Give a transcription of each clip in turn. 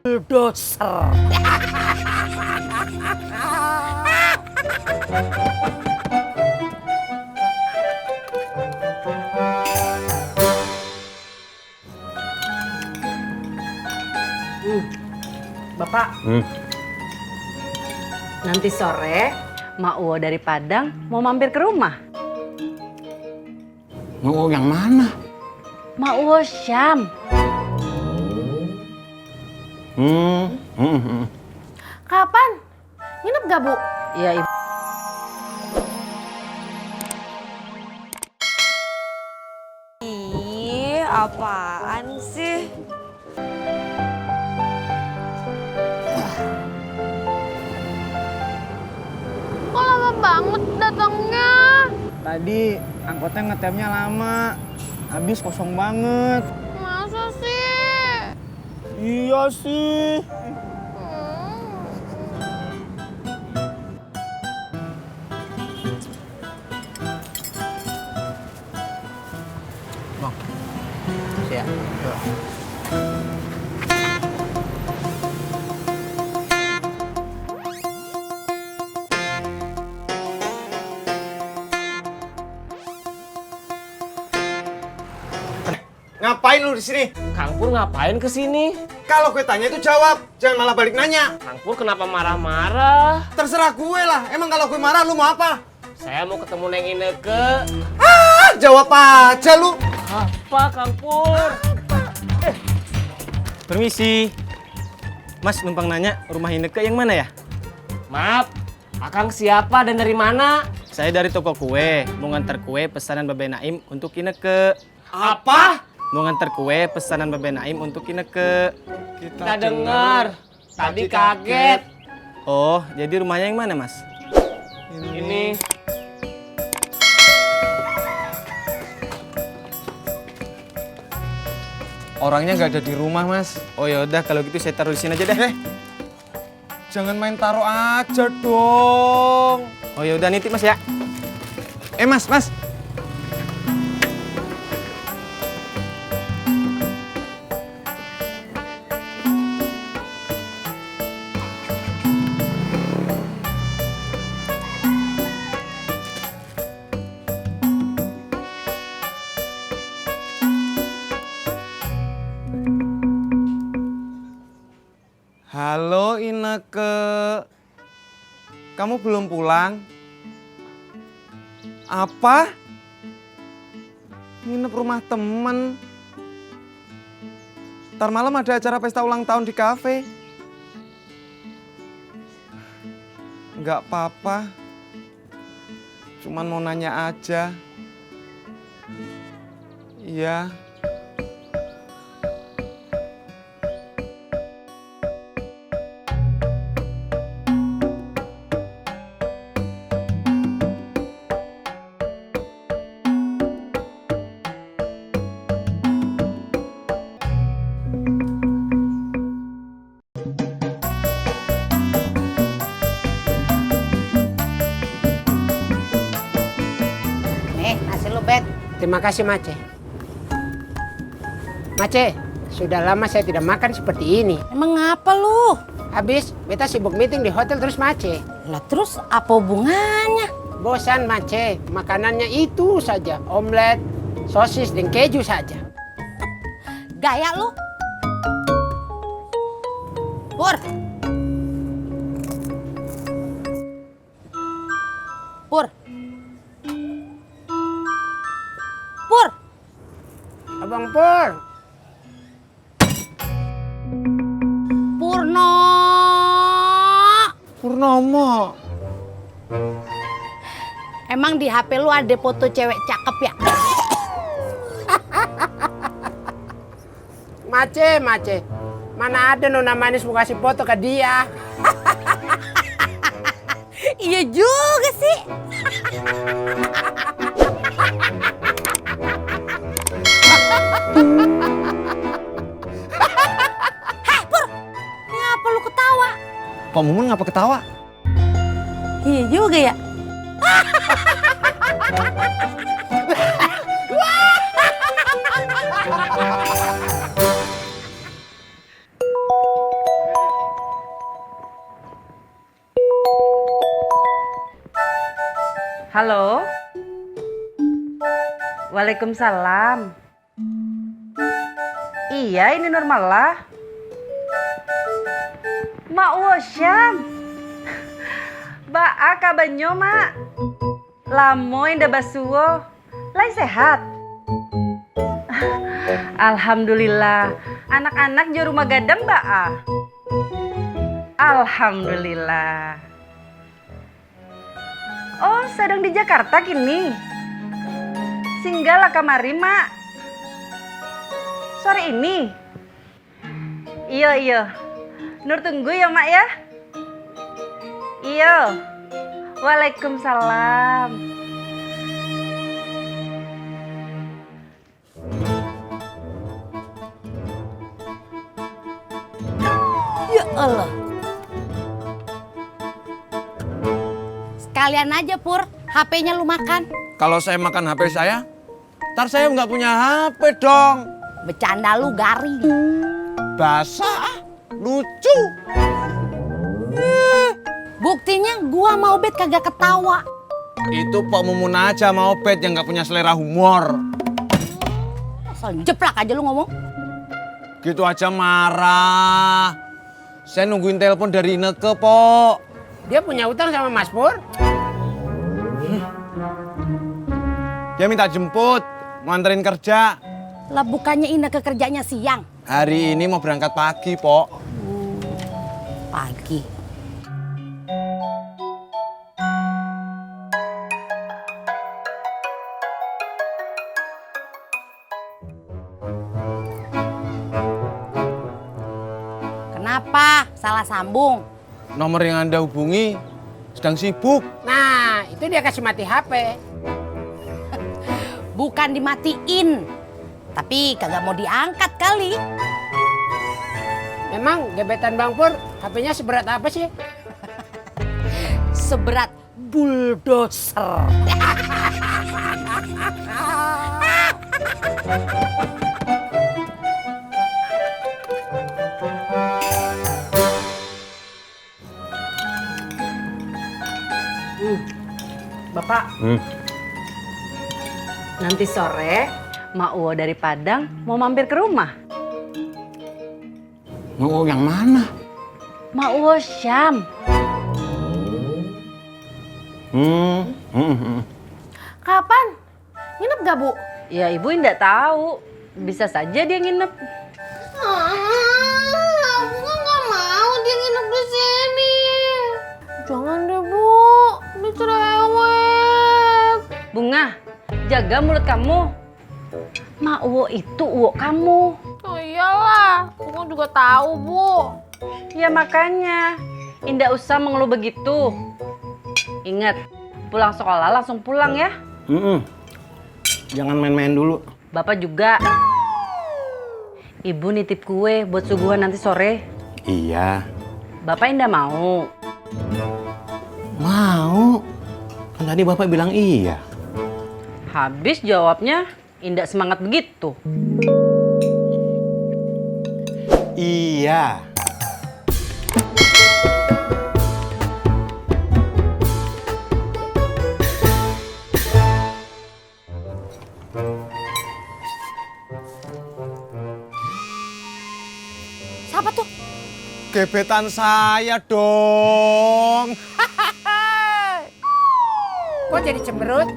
Bulldozer. Bapak, nanti sore Mak Uwo dari Padang mau mampir ke rumah. Mau yang mana? Mak Uwo Syam. Kapan? Nginep gak, Bu? Iya, Ibu. Ih, apaan sih? Kok lama banget datangnya? Tadi angkotnya ngetemnya lama. Habis kosong banget. Masa sih? Iya sih. Bang. Siap. Ngapain lu di sini? Kang Pur ngapain kesini? Kalau gue tanya itu jawab, jangan malah balik nanya. Kang Pur kenapa marah-marah? Terserah gue lah. Emang kalau gue marah lu mau apa? Saya mau ketemu Neng Ineke. Ah, jawab aja lu. Apa Kang Pur? Permisi. Mas numpang nanya rumah Ineke yang mana ya? Maaf, Akang siapa dan dari mana? Saya dari toko kue, mau ngantar kue pesanan Babe Naim untuk Ineke. Apa? Mau ngantar kue pesanan Babe Naim untuk Ineke. Kita dengar. Tadi kaget. Oh, jadi rumahnya yang mana, Mas? Ini. Orangnya nggak ada di rumah, Mas. Oh ya udah kalau gitu saya taruh di sini aja deh. Jangan main taruh aja dong. Oh ya udah nitip Mas ya. Mas. Halo Ineke, kamu belum pulang? Apa? Nginep rumah temen. Ntar malam ada acara pesta ulang tahun di kafe. Nggak apa-apa, cuman mau nanya aja. Iya. Nasi lu, Bet. Terima kasih, Mace. Mace, sudah lama saya tidak makan seperti ini. Emang ngapa lu? Habis, beta sibuk meeting di hotel terus Mace. Lah terus apa hubungannya? Bosan, Mace. Makanannya itu saja. Omelet, sosis, dan keju saja. Gaya lu? Pur. Pur. Pur. Abang Pur. Purno. Purnomo. Emang di HP lu ada foto cewek cakep ya? Mace. Mana ada nona manis mau kasih foto ke dia. Iya juga sih. Heh, Pur. Ngapa lu ketawa? Kok Mumun ngapa ketawa? Iya juga ya. Halo. Waalaikumsalam. Iya, ini normal lah. Mak Wosyam. Ba'a kabanyo, Mak. Lamo indah basuo. Lai sehat. Alhamdulillah. Anak-anak di rumah gadang, Ba'a. Alhamdulillah. Oh, sedang di Jakarta kini. Singgah lah kamari, Mak. Sore ini. Iya. Nur tunggu ya, Mak ya. Iya. Waalaikumsalam. Ya Allah. Sekalian aja Pur, HP-nya lu makan. Kalau saya makan HP saya, ntar saya nggak punya HP dong. Bercanda lu garing. Basah, lucu. Buktinya gua mau bet kagak ketawa. Itu Pak Mumun aja mau bet yang nggak punya selera humor. Asal jeplak aja lu ngomong. Gitu aja marah. Saya nungguin telepon dari Ineke, Pok. Dia punya utang sama Mas Pur. Dia minta jemput, mau anterin kerja. Lah bukannya Ineke kerjanya siang, Hari ini mau berangkat pagi, Pok. pagi. Kenapa? Salah sambung. Nomor yang Anda hubungi sedang sibuk. Nah, itu dia kasih mati HP. Bukan dimatiin, tapi kagak mau diangkat kali. Memang gebetan Bang Pur, HP-nya seberat apa sih? Seberat bulldozer. Bapak. Nanti sore Mak Uwo dari Padang mau mampir ke rumah. Oh, yang mana? Mak Uwo Syam. Kapan? Nginep gak, Bu? Ya ibu nggak tahu. Bisa saja dia nginep. Aku nggak mau dia nginep di sini. Jangan deh, Bu. Dia cerewet. Bunga, jaga mulut kamu. Mak Uwo itu uwo kamu. Oh iyalah, aku juga tahu, Bu. Ya makanya, indah usah mengeluh begitu. Ingat, pulang sekolah langsung pulang ya. Jangan main-main dulu. Bapak juga. Ibu nitip kue buat suguhan nanti sore. Iya. Bapak indah mau. Mau. Kan tadi Bapak bilang iya. Habis jawabnya, indah semangat begitu. Iya. Siapa tuh? Gebetan saya dong. Kok jadi cemberut?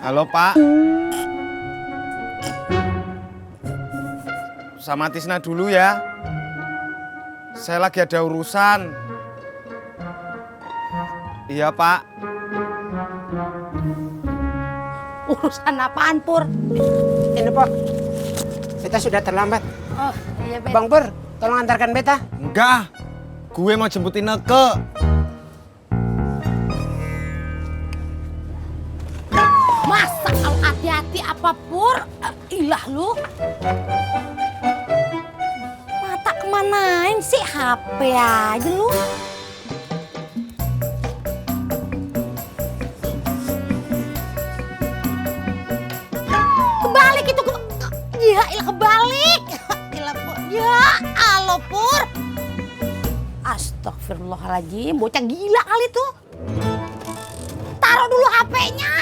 Halo, Pak. Sama Tisna dulu ya. Saya lagi ada urusan. Iya, Pak. Urusan apaan, Pur? Ini, Pok. Beta sudah terlambat. Oh, iya, Bet. Bang Pur, tolong antarkan beta. Enggak. Gue mau jemput Ineke. Masa kalau hati-hati apa, Pur? Ilah lu. Mata kemanain sih? HP aja lu. Kebalik itu. Ya, ilah kebalik. Ilah, Pur. Ya, alo, Pur. Astagfirullahaladzim, bocah gila kali tuh. Taruh dulu HP-nya.